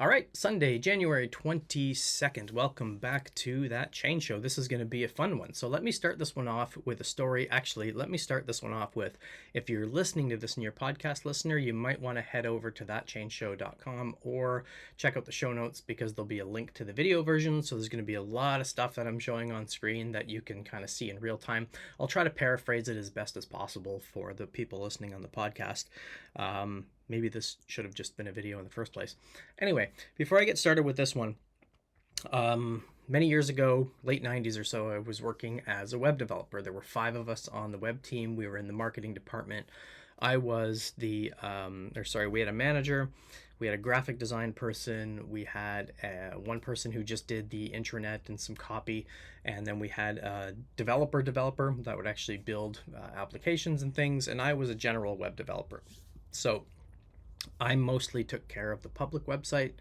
All right, Sunday, January 22nd. Welcome back to That Change Show. This is going to be a fun one. So let me start this one off with a story. Actually, let me start this one off with, if you're listening to this and you're a podcast listener, you might want to head over to thatchangeshow.com or check out the show notes because there'll be a link to the video version. So there's going to be a lot of stuff that I'm showing on screen that you can kind of see in real time. I'll try to paraphrase it as best as possible for the people listening on the podcast. Maybe this should have just been a video in the first place. Anyway, before I get started with this one, many years ago, late 90s or so, I was working as a web developer. There were 5 of us on the web team. We were in the marketing department. I was we had a manager, we had a graphic design person, we had one person who just did the intranet and some copy, and then we had a developer that would actually build applications and things, and I was a general web developer. So I mostly took care of the public website,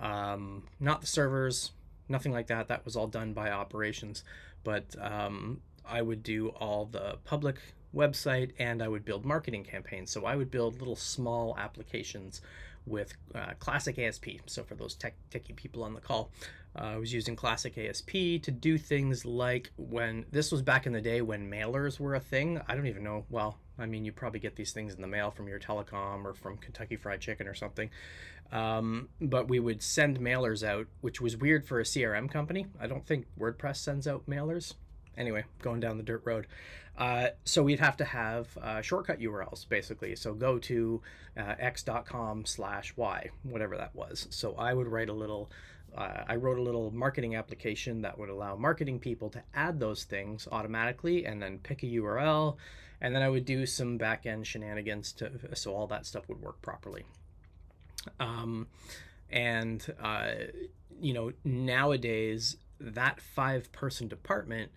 not the servers, nothing like that. That was all done by operations, but I would do all the public website and I would build marketing campaigns. So I would build little small applications with classic ASP. So for those techie people on the call, I was using classic ASP to do things like, when this was back in the day when mailers were a thing. I don't even know. Well, I mean, you probably get these things in the mail from your telecom or from Kentucky Fried Chicken or something. But we would send mailers out, which was weird for a CRM company. I don't think WordPress sends out mailers. Anyway, going down the dirt road. So we'd have to have shortcut URLs, basically. So go to x.com/y, whatever that was. So I would write I wrote a little marketing application that would allow marketing people to add those things automatically and then pick a URL. And then I would do some back-end shenanigans so all that stuff would work properly. Nowadays, that 5-person department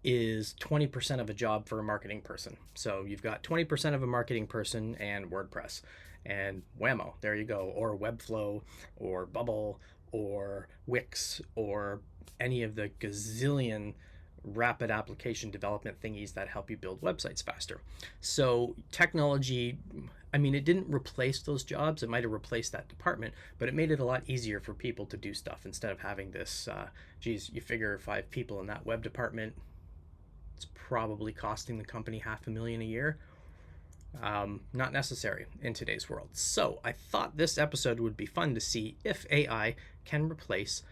is 20% of a job for a marketing person. So you've got 20% of a marketing person and WordPress, and whammo, there you go. Or Webflow, or Bubble, or Wix, or any of the gazillion rapid application development thingies that help you build websites faster. So technology, I mean, it didn't replace those jobs. It might have replaced that department, but it made it a lot easier for people to do stuff instead of having this, you figure 5 people in that web department, it's probably costing the company $500,000 a year. Not necessary in today's world. So I thought this episode would be fun to see if AI can replace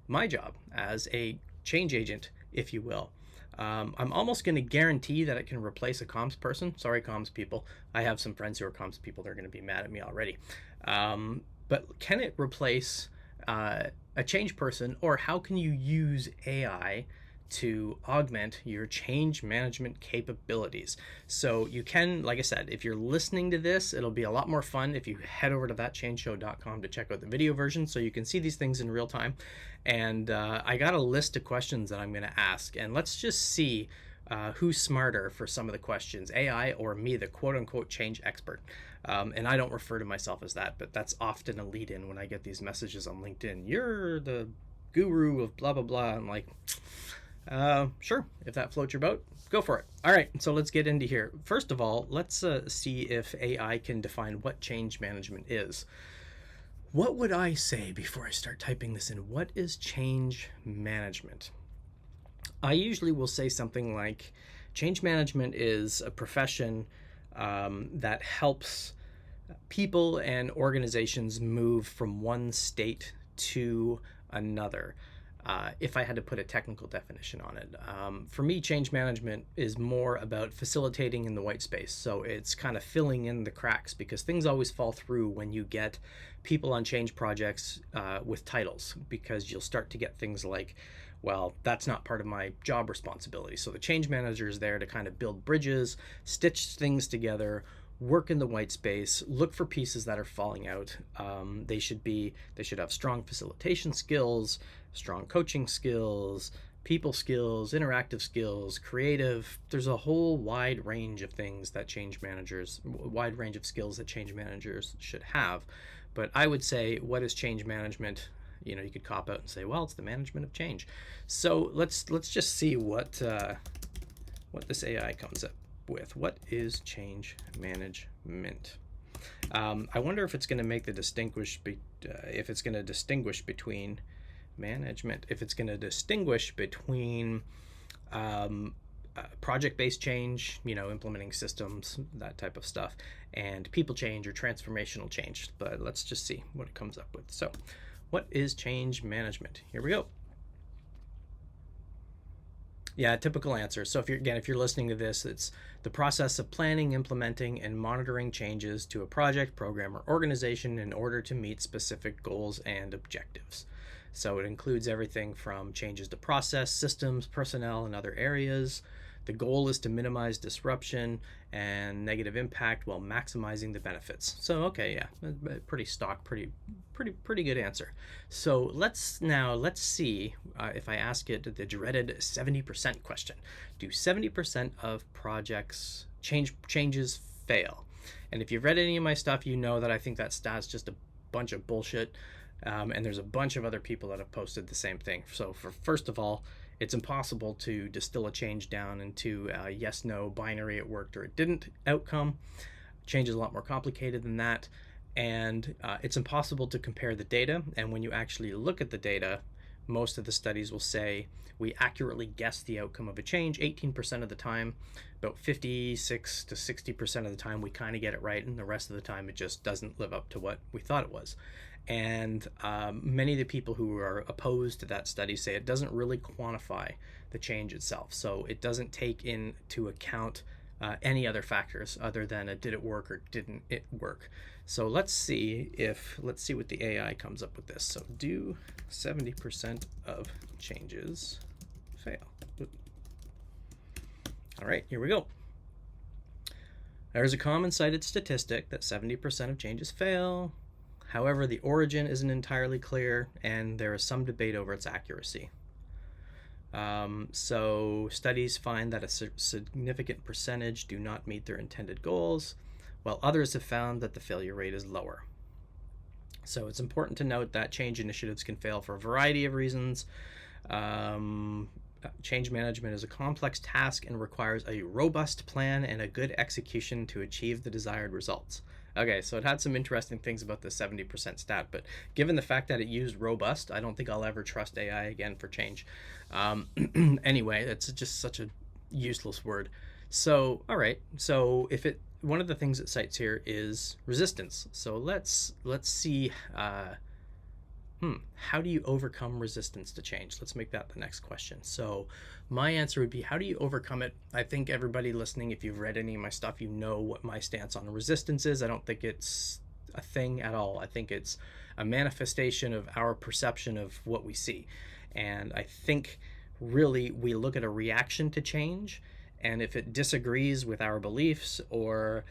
my job as a change agent, if you will. I'm almost going to guarantee that it can replace a comms person. Sorry, comms people. I have some friends who are comms people. They're going to be mad at me already. But can it replace a change person, or how can you use AI to augment your change management capabilities? So you can, like I said, if you're listening to this, it'll be a lot more fun if you head over to thatchangeshow.com to check out the video version so you can see these things in real time. And I got a list of questions that I'm going to ask, and let's just see who's smarter for some of the questions, AI or me, the quote-unquote change expert. And I don't refer to myself as that, but that's often a lead-in when I get these messages on LinkedIn. You're the guru of blah, blah, blah. I'm like, sure, if that floats your boat, go for it. All right, so let's get into here. First of all, let's see if AI can define what change management is. What would I say before I start typing this in? What is change management? I usually will say something like, change management is a profession that helps people and organizations move from one state to another. If I had to put a technical definition on it. For me, change management is more about facilitating in the white space. So it's kind of filling in the cracks, because things always fall through when you get people on change projects with titles, because you'll start to get things like, well, that's not part of my job responsibility. So the change manager is there to kind of build bridges, stitch things together, work in the white space, look for pieces that are falling out. They should have strong facilitation skills, strong coaching skills, people skills, interactive skills, creative. There's a whole wide range of skills that change managers should have. But I would say, what is change management? You could cop out and say, well, it's the management of change. So let's just see what this AI comes up with. What is change management? I wonder if it's going to make the if it's going to distinguish between management, if it's going to distinguish between project-based change, implementing systems, that type of stuff, and people change or transformational change. But let's just see what it comes up with. So, what is change management? Here we go. Yeah, typical answer. So if you're listening to this, it's the process of planning, implementing, and monitoring changes to a project, program, or organization in order to meet specific goals and objectives. So it includes everything from changes to process, systems, personnel, and other areas. The goal is to minimize disruption and negative impact while maximizing the benefits. So okay, yeah, pretty stock, pretty good answer. So let's see if I ask it the dreaded 70% question. Do 70% of projects changes fail? And if you've read any of my stuff, you know that I think that stat's just a bunch of bullshit. And there's a bunch of other people that have posted the same thing. So first of all, it's impossible to distill a change down into a yes, no, binary, it worked or it didn't outcome. Change is a lot more complicated than that. And it's impossible to compare the data. And when you actually look at the data, most of the studies will say we accurately guess the outcome of a change 18% of the time. About 56 to 60% of the time we kind of get it right, and the rest of the time it just doesn't live up to what we thought it was. And many of the people who are opposed to that study say it doesn't really quantify the change itself. So it doesn't take into account any other factors other than did it work or didn't it work. So let's see what the AI comes up with this. So do 70% of changes fail? All right, here we go. There's a common cited statistic that 70% of changes fail. However, the origin isn't entirely clear, and there is some debate over its accuracy. So studies find that a significant percentage do not meet their intended goals, while others have found that the failure rate is lower. So it's important to note that change initiatives can fail for a variety of reasons. Change management is a complex task and requires a robust plan and a good execution to achieve the desired results. Okay, so it had some interesting things about the 70% stat, but given the fact that it used robust, I don't think I'll ever trust AI again for change. Anyway, it's just such a useless word. So, all right, so one of the things it cites here is resistance. So let's see, how do you overcome resistance to change? Let's make that the next question. So my answer would be, how do you overcome it? I think everybody listening, if you've read any of my stuff, you know what my stance on resistance is. I don't think it's a thing at all. I think it's a manifestation of our perception of what we see. And I think really we look at a reaction to change, and if it disagrees with our beliefs or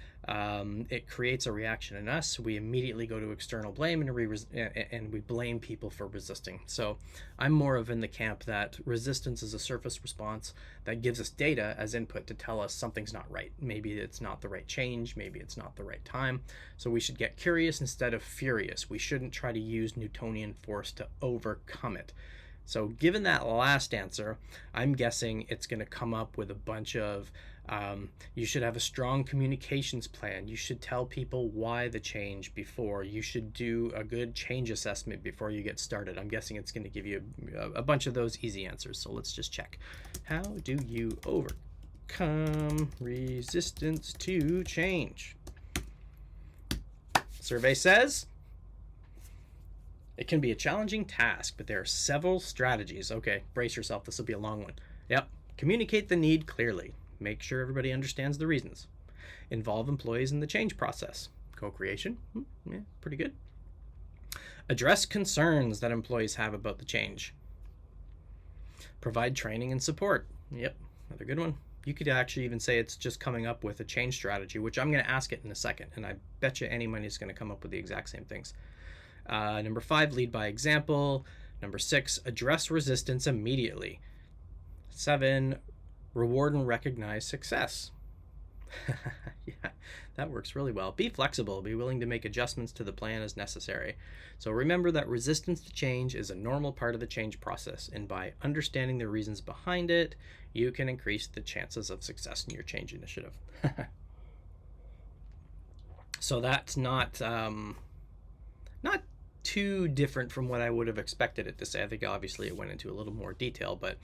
it creates a reaction in us, we immediately go to external blame and we blame people for resisting. So I'm more of in the camp that resistance is a surface response that gives us data as input to tell us something's not right. Maybe it's not the right change, maybe it's not the right time. So we should get curious instead of furious. We shouldn't try to use Newtonian force to overcome it. So given that last answer, I'm guessing it's going to come up with a bunch of, you should have a strong communications plan. You should tell people why the change before. You should do a good change assessment before you get started. I'm guessing it's going to give you a bunch of those easy answers. So let's just check. How do you overcome resistance to change? Survey says it can be a challenging task, but there are several strategies. Okay, brace yourself. This will be a long one. Yep. Communicate the need clearly. Make sure everybody understands the reasons. Involve employees in the change process. Co-creation. Yeah, pretty good. Address concerns that employees have about the change. Provide training and support. Yep, another good one. You could actually even say it's just coming up with a change strategy, which I'm going to ask it in a second, and I bet you any money is going to come up with the exact same things. Number 5, lead by example. Number 6, address resistance immediately. 7, reward and recognize success. Yeah, that works really well. Be flexible. Be willing to make adjustments to the plan as necessary. So remember that resistance to change is a normal part of the change process, and by understanding the reasons behind it, you can increase the chances of success in your change initiative. So that's not too different from what I would have expected it to say. I think obviously it went into a little more detail, but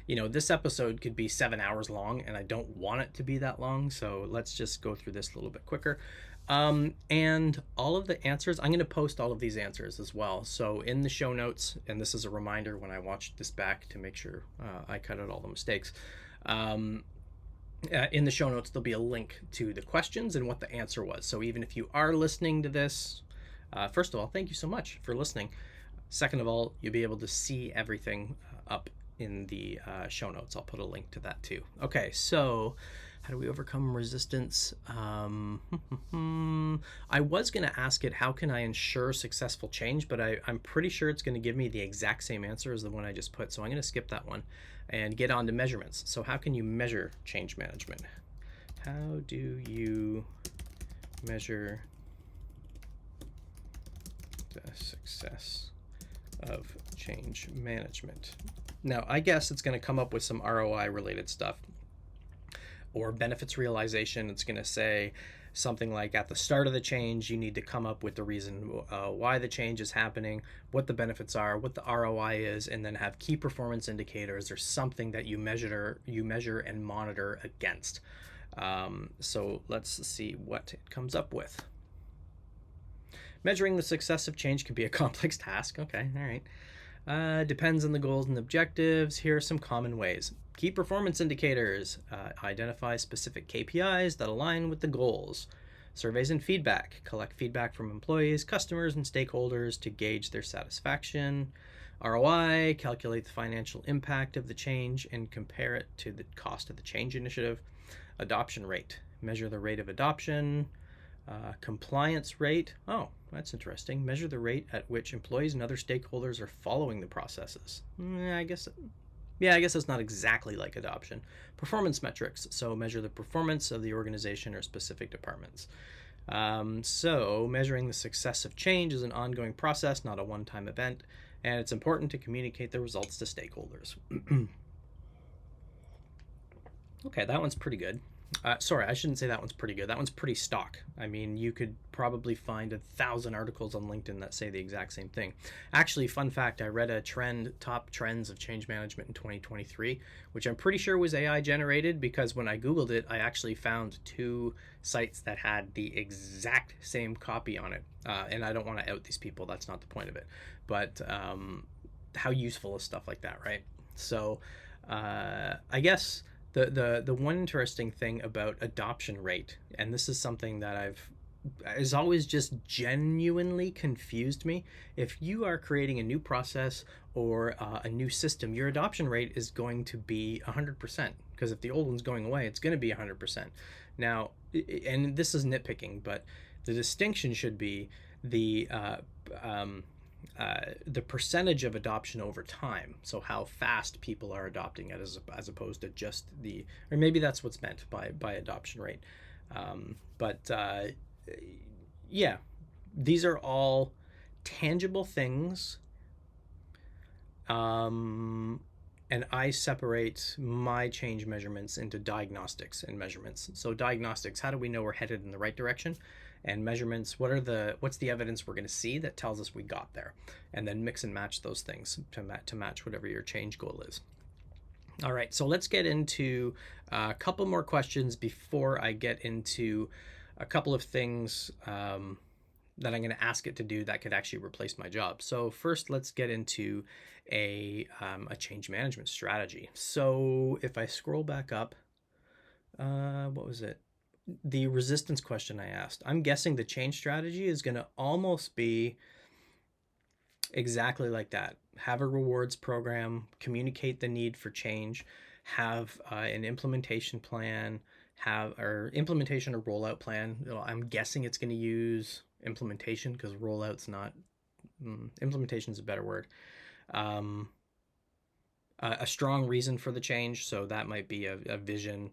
this episode could be 7 hours long, and I don't want it to be that long. So let's just go through this a little bit quicker. And all of the answers, I'm going to post all of these answers as well. So in the show notes, and this is a reminder when I watched this back to make sure I cut out all the mistakes. In the show notes, there'll be a link to the questions and what the answer was. So even if you are listening to this, first of all, thank you so much for listening. Second of all, you'll be able to see everything up in the show notes. I'll put a link to that too. Okay, so how do we overcome resistance? I was going to ask it, how can I ensure successful change? But I'm pretty sure it's going to give me the exact same answer as the one I just put. So I'm going to skip that one and get on to measurements. So how can you measure change management? How do you measure the success of change management? Now, I guess it's going to come up with some ROI related stuff or benefits realization. It's going to say something like, at the start of the change, you need to come up with the reason why the change is happening, what the benefits are, what the ROI is, and then have key performance indicators or something that you measure and monitor against. So let's see what it comes up with. Measuring the success of change can be a complex task. Okay, all right. Depends on the goals and objectives. Here are some common ways. Key performance indicators. Identify specific KPIs that align with the goals. Surveys and feedback. Collect feedback from employees, customers, and stakeholders to gauge their satisfaction. ROI. Calculate the financial impact of the change and compare it to the cost of the change initiative. Adoption rate. Measure the rate of adoption. Compliance rate. Oh, that's interesting. Measure the rate at which employees and other stakeholders are following the processes. I guess it's not exactly like adoption. Performance metrics. So measure the performance of the organization or specific departments. So measuring the success of change is an ongoing process, not a one-time event, and it's important to communicate the results to stakeholders. Okay, that one's pretty good. Sorry, I shouldn't say that one's pretty good. That one's pretty stock. I mean, you could probably find 1,000 articles on LinkedIn that say the exact same thing. Actually, fun fact, I read a top trends of change management in 2023, which I'm pretty sure was AI generated, because when I Googled it, I actually found 2 sites that had the exact same copy on it. And I don't want to out these people. That's not the point of it. But how useful is stuff like that, right? So I guess the one interesting thing about adoption rate, and this is something that has always just genuinely confused me. If you are creating a new process or a new system, your adoption rate is going to be 100%, because if the old one's going away, it's going to be 100%. Now, and this is nitpicking, but the distinction should be the percentage of adoption over time. So how fast people are adopting it, as opposed to just or maybe that's what's meant by adoption rate. Yeah, these are all tangible things. And I separate my change measurements into diagnostics and measurements. So diagnostics, how do we know we're headed in the right direction? And measurements, what's the evidence we're going to see that tells us we got there? And then mix and match those things to match whatever your change goal is. All right, so let's get into a couple more questions before I get into a couple of things that I'm going to ask it to do that could actually replace my job. So first, let's get into a change management strategy. So if I scroll back up, what was it? The resistance question I asked. I'm guessing the change strategy is going to almost be exactly like that. Have a rewards program, communicate the need for change, have an implementation plan, implementation or rollout plan. I'm guessing it's going to use implementation, because rollout's not. Implementation is a better word. A strong reason for the change, so that might be a vision.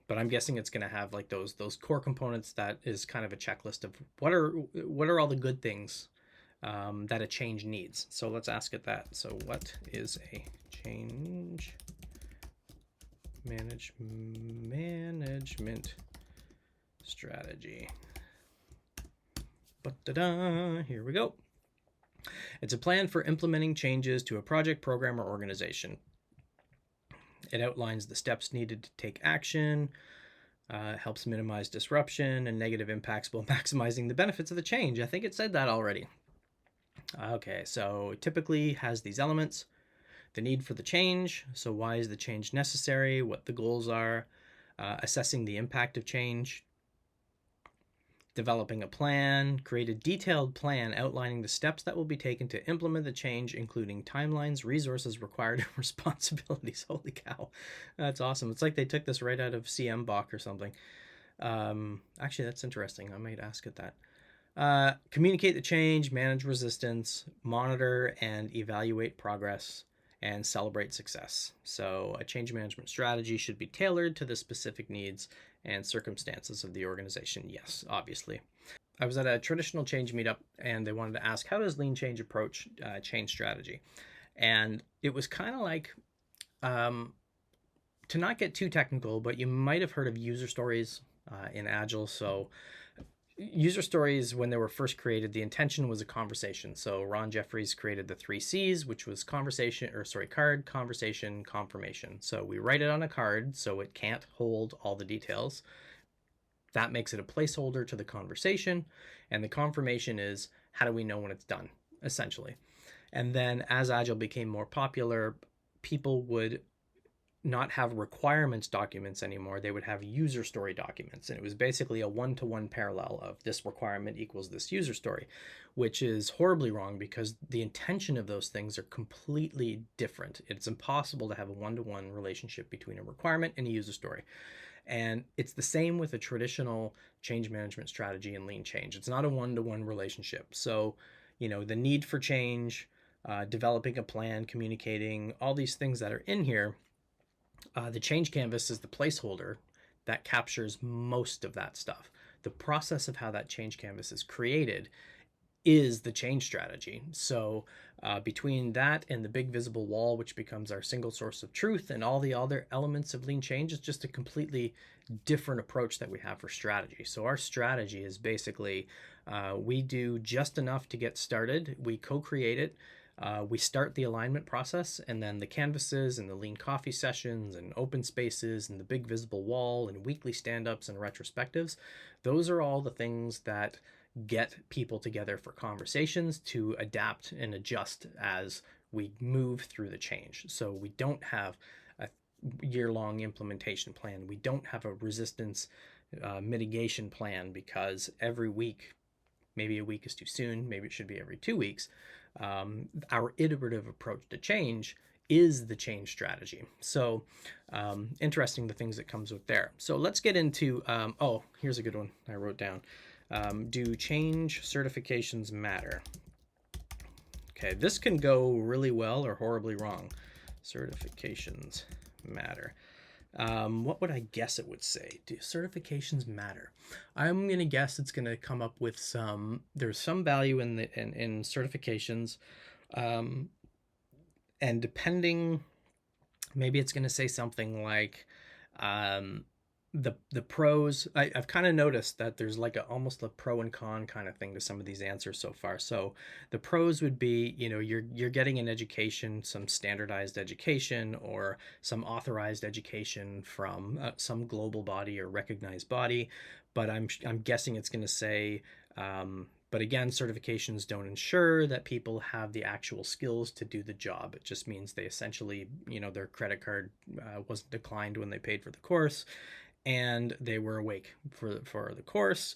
But I'm guessing it's going to have like those core components that is kind of a checklist of what are all the good things that a change needs. So let's ask it that. So what is a change management strategy. Ba-da-da, here we go. It's a plan for implementing changes to a project, program, or organization. It outlines the steps needed to take action, helps minimize disruption and negative impacts while maximizing the benefits of the change. I think it said that already. Okay, so it typically has these elements. The need for the change. So why is the change necessary? What the goals are. Assessing the impact of change. Developing a plan. Create a detailed plan outlining the steps that will be taken to implement the change, including timelines, resources required, and responsibilities. Holy cow. That's awesome. It's like they took this right out of CM Bach or something. Actually, that's interesting. I might ask it that. Communicate the change, manage resistance, monitor and evaluate progress, and celebrate success. So a change management strategy should be tailored to the specific needs and circumstances of the organization. Yes, obviously. I was at a traditional change meetup and they wanted to ask, how does lean change approach change strategy? And it was kind of like, to not get too technical, but you might have heard of user stories in Agile. So user stories, when they were first created, the intention was a conversation. So Ron Jeffries created the 3 C's, which was card, conversation, confirmation. So we write it on a card so it can't hold all the details. That makes it a placeholder to the conversation. And the confirmation is, how do we know when it's done, essentially? And then as Agile became more popular, people would not have requirements documents anymore. They would have user story documents. And it was basically a one-to-one parallel of this requirement equals this user story, which is horribly wrong because the intention of those things are completely different. It's impossible to have a one-to-one relationship between a requirement and a user story. And it's the same with a traditional change management strategy and lean change. It's not a one-to-one relationship. So, the need for change, developing a plan, communicating, all these things that are in here, the change canvas is the placeholder that captures most of that stuff. The process of how that change canvas is created is the change strategy. So between that and the big visible wall, which becomes our single source of truth, and all the other elements of lean change, is just a completely different approach that we have for strategy. So our strategy is basically we do just enough to get started. We co-create it. We start the alignment process, and then the canvases and the lean coffee sessions and open spaces and the big visible wall and weekly stand-ups and retrospectives. Those are all the things that get people together for conversations to adapt and adjust as we move through the change. So we don't have a year-long implementation plan. We don't have a resistance mitigation plan because every week, maybe a week is too soon, maybe it should be every 2 weeks. Our iterative approach to change is the change strategy. So interesting, the things that comes with there. So let's get into, here's a good one I wrote down. Do change certifications matter? Okay, this can go really well or horribly wrong. Certifications matter. What would I guess it would say? Do certifications matter? I'm going to guess it's going to come up with there's some value in certifications. And depending, maybe it's going to say something like, the pros. I've kind of noticed that there's like almost a pro and con kind of thing to some of these answers so far. So the pros would be, you're getting an education, some standardized education or some authorized education from some global body or recognized body. But I'm guessing it's going to say, but again, certifications don't ensure that people have the actual skills to do the job. It just means they essentially, their credit card wasn't declined when they paid for the course, and they were awake for the course,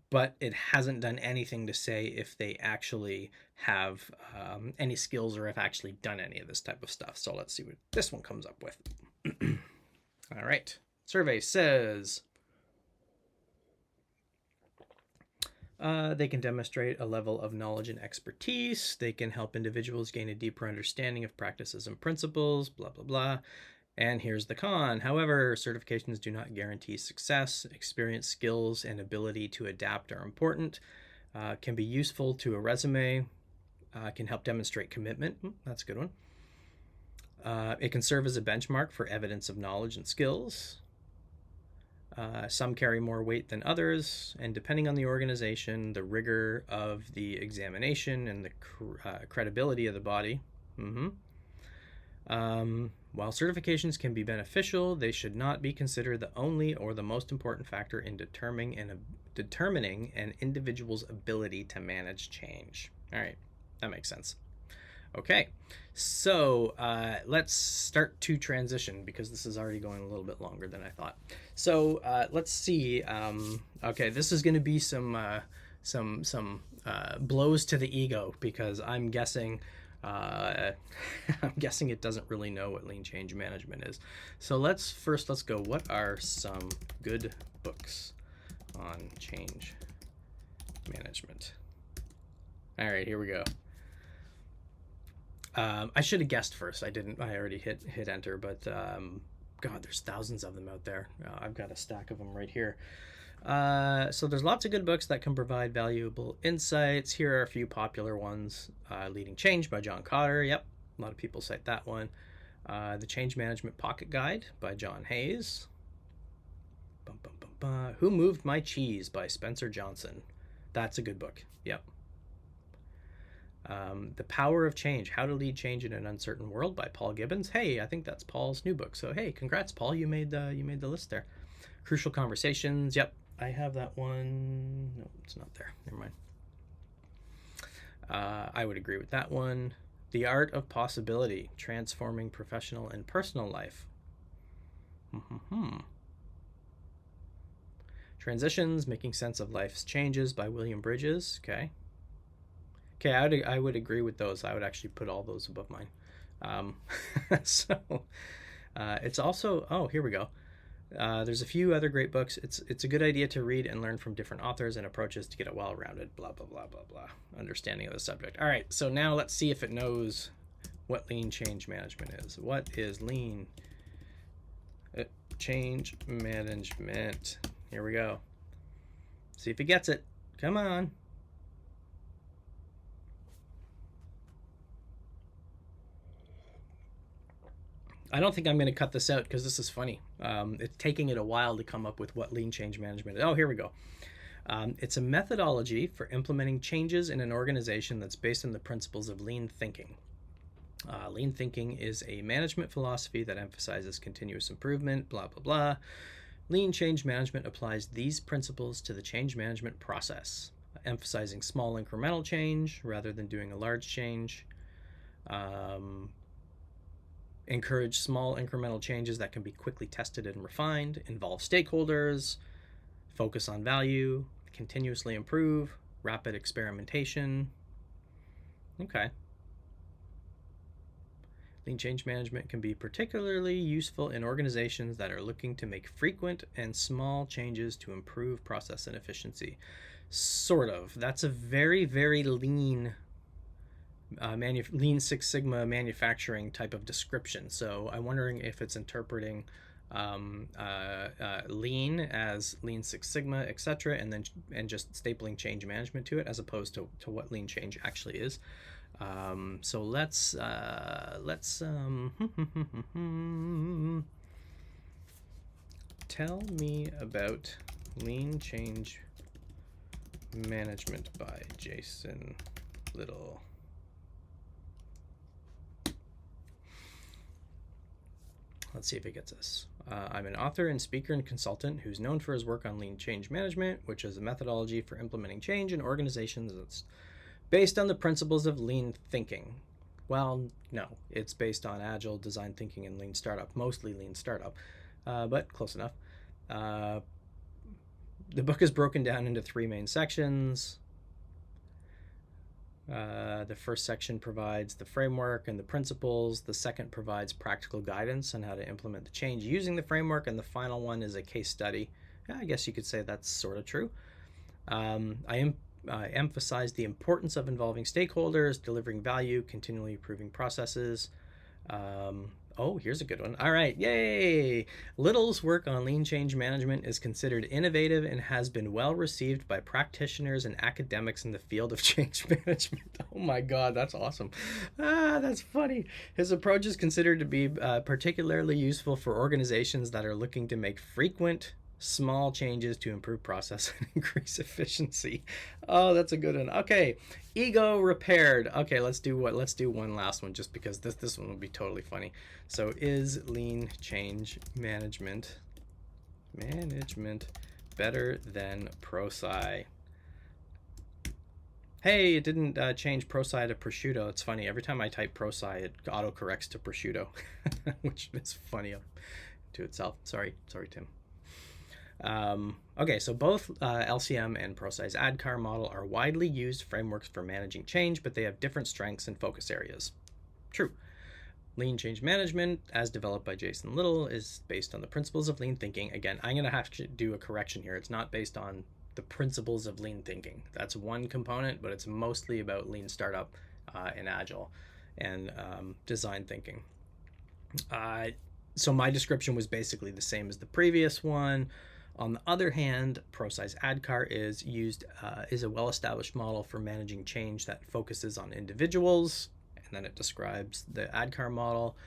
but it hasn't done anything to say if they actually have any skills or have actually done any of this type of stuff. So let's see what this one comes up with. All right. Survey says they can demonstrate a level of knowledge and expertise. They can help individuals gain a deeper understanding of practices and principles, blah, blah, blah. And here's the con. However, certifications do not guarantee success. Experience, skills, and ability to adapt are important. Can be useful to a resume. Can help demonstrate commitment. That's a good one. It can serve as a benchmark for evidence of knowledge and skills. Some carry more weight than others, and depending on the organization, the rigor of the examination and the credibility of the body. While certifications can be beneficial, they should not be considered the only or the most important factor in determining an individual's ability to manage change. All right, that makes sense. Okay, so let's start to transition because this is already going a little bit longer than I thought. So let's see. Okay, this is going to be some blows to the ego because I'm guessing it doesn't really know what lean change management is. So let's go. What are some good books on change management? All right, here we go. I should have guessed first. I didn't. I already hit enter, but God, there's thousands of them out there. I've got a stack of them right here. So there's lots of good books that can provide valuable insights. Here are a few popular ones. Leading Change by John Cotter. Yep, a lot of people cite that one. The Change Management Pocket Guide by John Hayes. Who Moved My Cheese by Spencer Johnson. That's a good book. Yep. The Power of Change, How to Lead Change in an Uncertain World by Paul Gibbons. Hey, I think that's Paul's new book. So hey, congrats, Paul. You made the list there. Crucial Conversations. Yep, I have that one. No, it's not there. Never mind. I would agree with that one. The Art of Possibility, Transforming Professional and Personal Life. Transitions, Making Sense of Life's Changes by William Bridges. Okay, I would agree with those. I would actually put all those above mine. It's also, oh, here we go. There's a few other great books. It's a good idea to read and learn from different authors and approaches to get a well-rounded blah, blah, blah, blah, blah understanding of the subject. All right, so now let's see if it knows what lean change management is. What is lean change management? Here we go. See if it gets it. Come on. I don't think I'm going to cut this out because this is funny. It's taking it a while to come up with what lean change management is. Oh, here we go. It's a methodology for implementing changes in an organization that's based on the principles of lean thinking. Lean thinking is a management philosophy that emphasizes continuous improvement, blah, blah, blah. Lean change management applies these principles to the change management process, emphasizing small incremental change rather than doing a large change. Encourage small incremental changes that can be quickly tested and refined, involve stakeholders, focus on value, continuously improve, rapid experimentation. Okay. Lean change management can be particularly useful in organizations that are looking to make frequent and small changes to improve process and efficiency. Sort of. That's a very, very lean Lean Six Sigma manufacturing type of description. So I'm wondering if it's interpreting lean as Lean Six Sigma, etc., and just stapling change management to it, as opposed to what lean change actually is. So let's tell me about lean change management by Jason Little. Let's see if it gets us. I'm an author and speaker and consultant who's known for his work on lean change management, which is a methodology for implementing change in organizations that's based on the principles of lean thinking. Well, no, it's based on agile design thinking and lean startup, mostly lean startup, but close enough. The book is broken down into 3 main sections. The first section provides the framework and the principles. The second provides practical guidance on how to implement the change using the framework. And the final one is a case study. I guess you could say that's sort of true. I emphasize the importance of involving stakeholders, delivering value, continually improving processes. Oh, here's a good one. All right, yay! Little's work on lean change management is considered innovative and has been well received by practitioners and academics in the field of change management. Oh my God, that's awesome. That's funny. His approach is considered to be particularly useful for organizations that are looking to make frequent Small changes to improve process and increase efficiency. Oh, that's a good one. Okay, ego repaired. Okay, let's do one last one just because this one will be totally funny. So is lean change management better than Prosci? Hey, it didn't change Prosci to prosciutto. It's funny. Every time I type Prosci, it autocorrects to prosciutto, which is funny to itself. Sorry, Tim. Okay, so both LCM and Prosci's ADKAR model are widely used frameworks for managing change, but they have different strengths and focus areas. True. Lean change management, as developed by Jason Little, is based on the principles of lean thinking. Again, I'm going to have to do a correction here. It's not based on the principles of lean thinking. That's one component, but it's mostly about lean startup and agile and design thinking. So my description was basically the same as the previous one. On the other hand, Prosci's ADKAR is a well-established model for managing change that focuses on individuals, and then it describes the ADKAR model.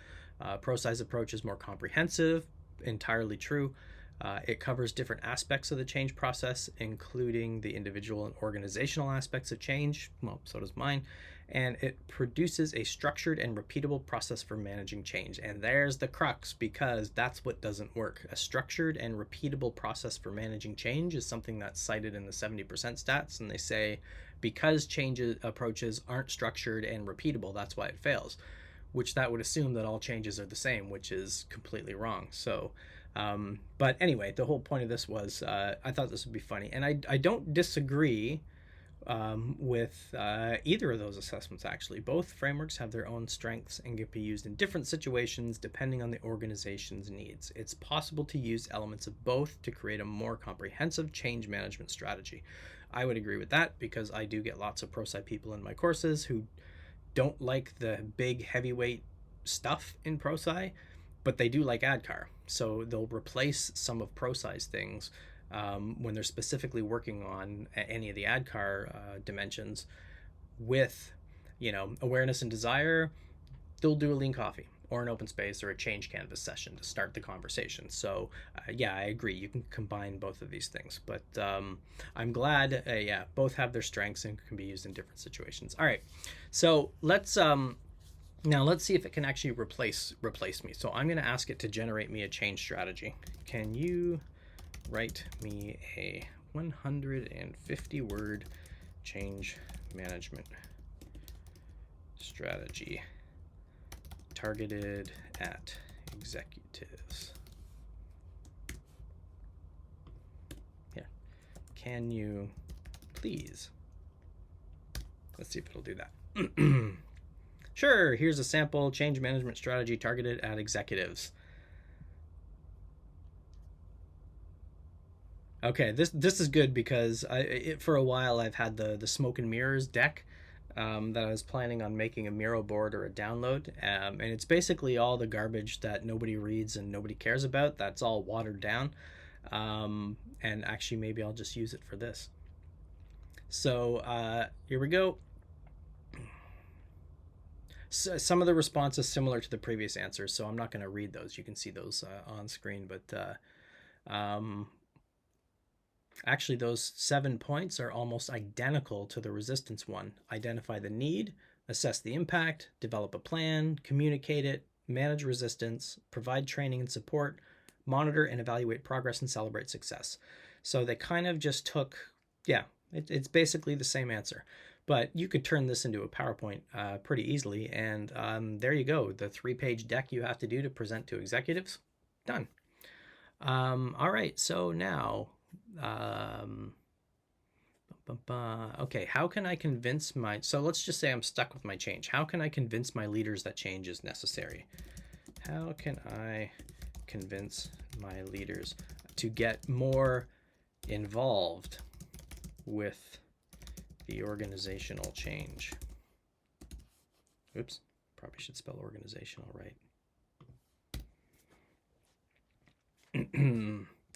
Prosci's approach is more comprehensive, entirely true. It covers different aspects of the change process, including the individual and organizational aspects of change. Well, so does mine. And it produces a structured and repeatable process for managing change. And there's the crux, because that's what doesn't work. A structured and repeatable process for managing change is something that's cited in the 70% stats. And they say because change approaches aren't structured and repeatable, that's why it fails, which that would assume that all changes are the same, which is completely wrong. So but anyway, the whole point of this was I thought this would be funny, and I don't disagree with either of those assessments. Actually, both frameworks have their own strengths and can be used in different situations depending on the organization's needs. It's possible to use elements of both to create a more comprehensive change management strategy. I would agree with that, because I do get lots of Prosci people in my courses who don't like the big heavyweight stuff in Prosci, but they do like ADKAR. So they'll replace some of Prosci's things when they're specifically working on any of the ADKAR dimensions with, awareness and desire. They'll do a lean coffee or an open space or a change canvas session to start the conversation. So yeah, I agree. You can combine both of these things, but I'm glad, both have their strengths and can be used in different situations. All right, so now let's see if it can actually replace me. So I'm going to ask it to generate me a change strategy. Can you write me a 150-word change management strategy targeted at executives? Yeah. Can you please? Let's see if it'll do that. Sure, here's a sample change management strategy targeted at executives. Okay, this is good, because for a while I've had the smoke and mirrors deck that I was planning on making a Miro board or a download, and it's basically all the garbage that nobody reads and nobody cares about. That's all watered down, and actually maybe I'll just use it for this. So here we go. So some of the responses similar to the previous answers, so I'm not going to read those. You can see those on screen, but actually those 7 points are almost identical to the resistance one. Identify the need, assess the impact, develop a plan, communicate it, manage resistance, provide training and support, monitor and evaluate progress, and celebrate success. So they kind of just took, it's basically the same answer. But you could turn this into a PowerPoint pretty easily, and there you go. The 3-page deck you have to do to present to executives, done. All right, so now, okay, how can I convince so let's just say I'm stuck with my change. How can I convince my leaders that change is necessary? How can I convince my leaders to get more involved with the organizational change? Oops, probably should spell organizational right.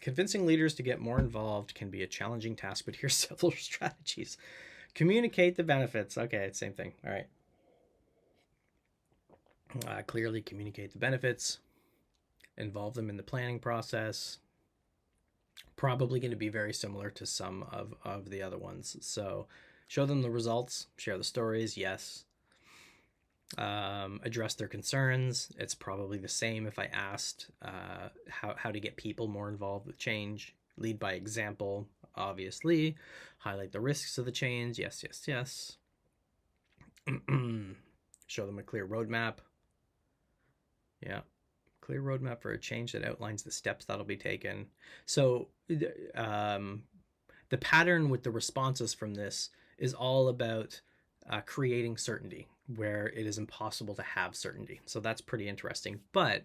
Convincing leaders to get more involved can be a challenging task, but here's several strategies. Communicate the benefits. Okay, same thing. All right. Clearly communicate the benefits. Involve them in the planning process. Probably going to be very similar to some of the other ones. So show them the results, share the stories, yes. Address their concerns. It's probably the same if I asked how to get people more involved with change. Lead by example, obviously. Highlight the risks of the change. Yes, yes, yes. Show them a clear roadmap. Yeah. Clear roadmap for a change that outlines the steps that'll be taken. So the pattern with the responses from this is all about creating certainty where it is impossible to have certainty. So that's pretty interesting. But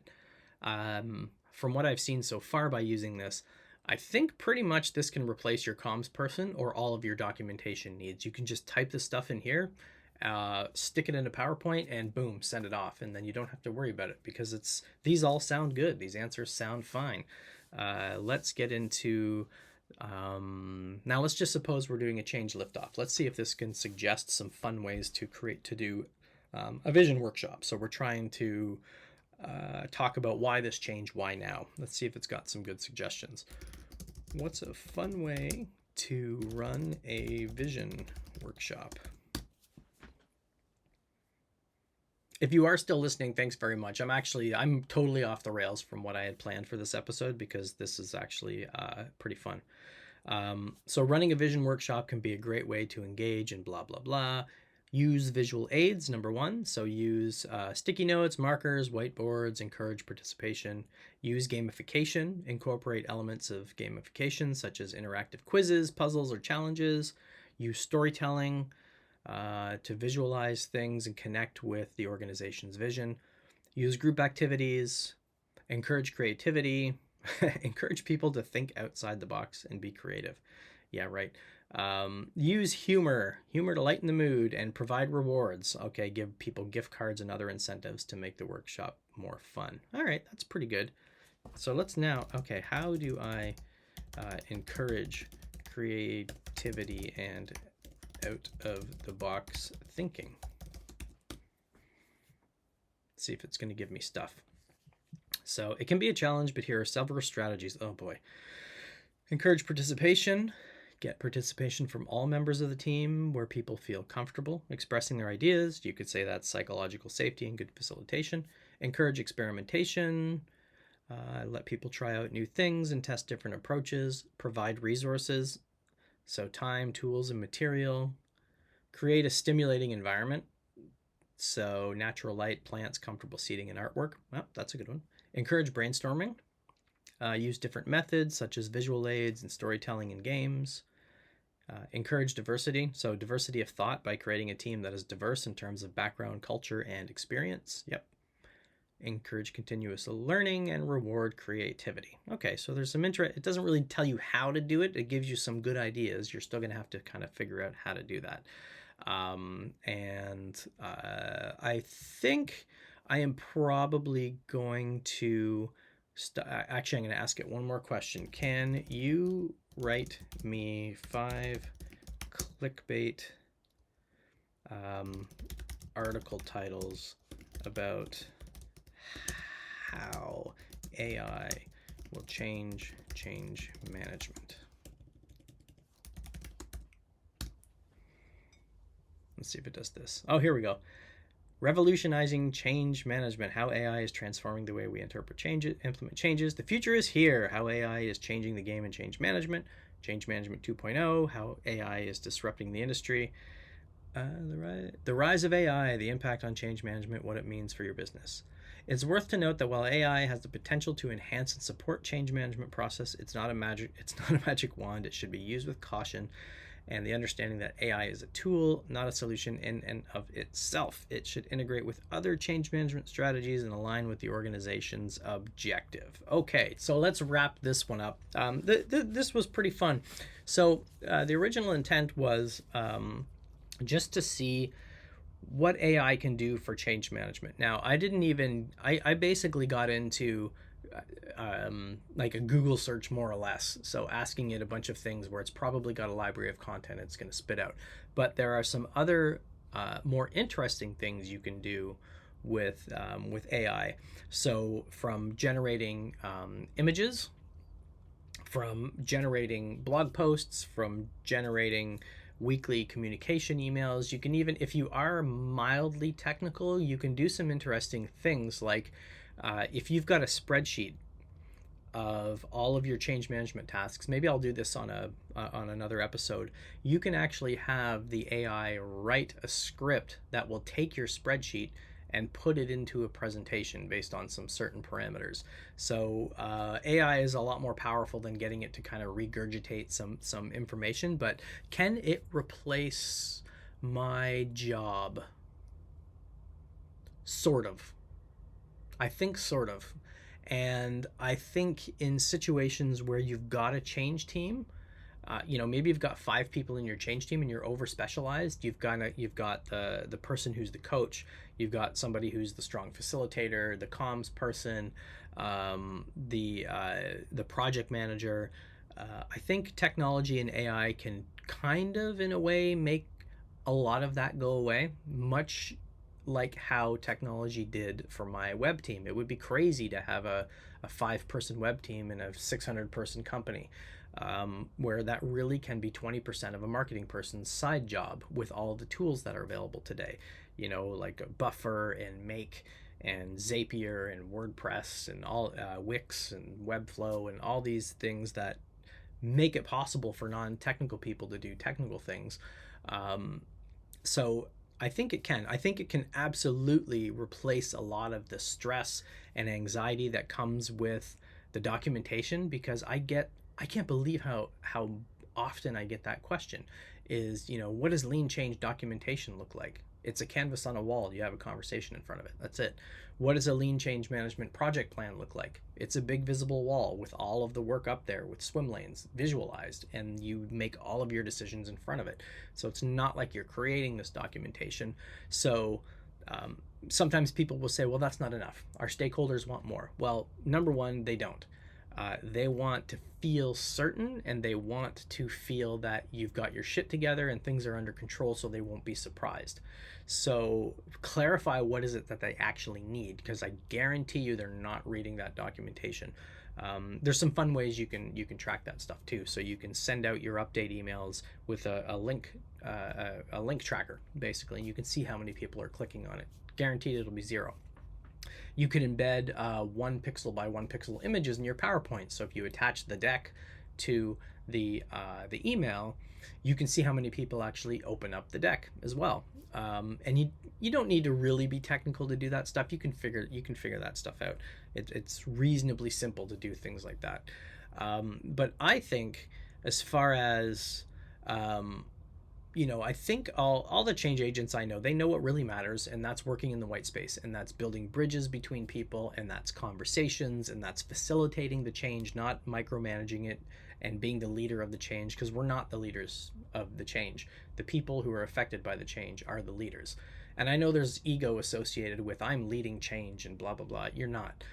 from what I've seen so far by using this, I think pretty much this can replace your comms person or all of your documentation needs. You can just type this stuff in here, stick it in a PowerPoint, and boom, send it off. And then you don't have to worry about it because these all sound good. These answers sound fine. Let's get into... now let's just suppose we're doing a change liftoff. Let's see if this can suggest some fun ways to do a vision workshop. So we're trying to talk about why this change, why now. Let's see if it's got some good suggestions. What's a fun way to run a vision workshop? If you are still listening, thanks very much. I'm totally off the rails from what I had planned for this episode because this is actually pretty fun. So running a vision workshop can be a great way to engage and blah, blah, blah. Use visual aids, number one. So use sticky notes, markers, whiteboards, encourage participation. Use gamification, incorporate elements of gamification such as interactive quizzes, puzzles, or challenges. Use storytelling to visualize things and connect with the organization's vision. Use group activities, encourage creativity, encourage people to think outside the box and be creative. Yeah, right. Use humor to lighten the mood and provide rewards. Okay, give people gift cards and other incentives to make the workshop more fun. All right, that's pretty good. So let's now, okay, how do I encourage creativity and out of the box thinking? Let's see if it's going to give me stuff. So it can be a challenge, but here are several strategies. Oh boy. Encourage participation. Get participation from all members of the team where people feel comfortable expressing their ideas. You could say that's psychological safety and good facilitation. Encourage experimentation. Let people try out new things and test different approaches. Provide resources. So time, tools, and material. Create a stimulating environment. So natural light, plants, comfortable seating, and artwork. Well, that's a good one. Encourage brainstorming. Use different methods such as visual aids and storytelling in games. Encourage diversity. So diversity of thought by creating a team that is diverse in terms of background, culture, and experience. Yep. Encourage continuous learning and reward creativity. Okay, so there's some interest. It doesn't really tell you how to do it. It gives you some good ideas. You're still going to have to kind of figure out how to do that. I think I am probably going to... Actually, I'm going to ask it one more question. Can you write me 5 clickbait article titles about how AI will change management? Let's see if it does this. Oh, here we go. Revolutionizing change management, how AI is transforming the way we interpret changes, implement changes. The future is here, how AI is changing the game in change management 2.0, how AI is disrupting the industry. The rise of AI, the impact on change management, what it means for your business. It's worth to note that while AI has the potential to enhance and support change management process, it's not a magic wand. It should be used with caution and the understanding that AI is a tool, not a solution in and of itself. It should integrate with other change management strategies and align with the organization's objective. Okay, so let's wrap this one up. This was pretty fun. So the original intent was just to see what AI can do for change management. Now, I basically got into like a Google search more or less. So asking it a bunch of things where it's probably got a library of content it's going to spit out. But there are some other more interesting things you can do with AI. So from generating images from generating blog posts, from generating weekly communication emails. You can even, if you are mildly technical, you can do some interesting things like if you've got a spreadsheet of all of your change management tasks. Maybe I'll do this on another episode. You can actually have the AI write a script that will take your spreadsheet and put it into a presentation based on some certain parameters. So AI is a lot more powerful than getting it to kind of regurgitate some information. But can it replace my job? Sort of. I think sort of. And I think in situations where you've got a change team, maybe you've got 5 people in your change team and you're over specialized. You've got the person who's the coach. You've got somebody who's the strong facilitator, the comms person, the project manager. I think technology and AI can kind of, in a way, make a lot of that go away, much like how technology did for my web team. It would be crazy to have a 5-person web team in a 600-person company, where that really can be 20% of a marketing person's side job with all the tools that are available today, like Buffer and Make and Zapier and WordPress and all Wix and Webflow and all these things that make it possible for non-technical people to do technical things. So I think it can. I think it can absolutely replace a lot of the stress and anxiety that comes with the documentation, because I can't believe how often I get that question is, what does lean change documentation look like? It's a canvas on a wall. You have a conversation in front of it. That's it. What does a lean change management project plan look like? It's a big visible wall with all of the work up there with swim lanes visualized, and you make all of your decisions in front of it. So it's not like you're creating this documentation. So sometimes people will say, well, that's not enough. Our stakeholders want more. Well, number one, they don't. They want to feel certain, and they want to feel that you've got your shit together and things are under control, so they won't be surprised. So clarify what is it that they actually need, because I guarantee you they're not reading that documentation. There's some fun ways you can track that stuff too. So you can send out your update emails with a link tracker, basically, and you can see how many people are clicking on it. Guaranteed it'll be 0. You can embed 1 pixel by 1 pixel images in your PowerPoint. So if you attach the deck to the email, you can see how many people actually open up the deck as well. And you don't need to really be technical to do that stuff. You can figure that stuff out. It's reasonably simple to do things like that. But I think, as far as I think all the change agents I know, they know what really matters, and that's working in the white space, and that's building bridges between people, and that's conversations, and that's facilitating the change, not micromanaging it and being the leader of the change, because we're not the leaders of the change. The people who are affected by the change are the leaders. And I know there's ego associated with I'm leading change and blah, blah, blah. You're not.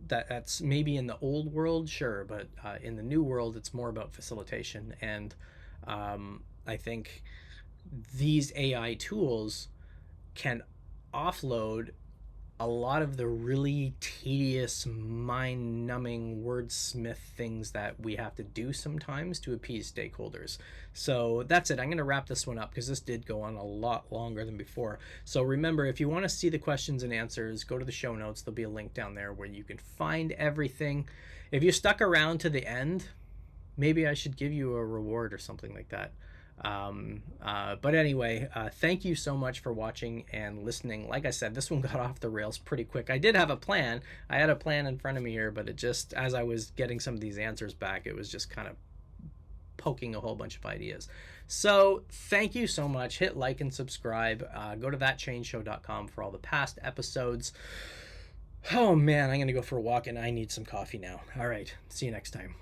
That's maybe in the old world, sure, but in the new world, it's more about facilitation. And I think these AI tools can offload a lot of the really tedious, mind-numbing wordsmith things that we have to do sometimes to appease stakeholders. So that's it. I'm going to wrap this one up because this did go on a lot longer than before. So remember, if you want to see the questions and answers, go to the show notes. There'll be a link down there where you can find everything. If you stuck around to the end, maybe I should give you a reward or something like that. But anyway, thank you so much for watching and listening. Like I said, this one got off the rails pretty quick. I did have a plan. I had a plan in front of me here, but it just, as I was getting some of these answers back, it was just kind of poking a whole bunch of ideas. So thank you so much. Hit like and subscribe. Go to thatchangeshow.com for all the past episodes. Oh man, I'm going to go for a walk and I need some coffee now. All right. See you next time.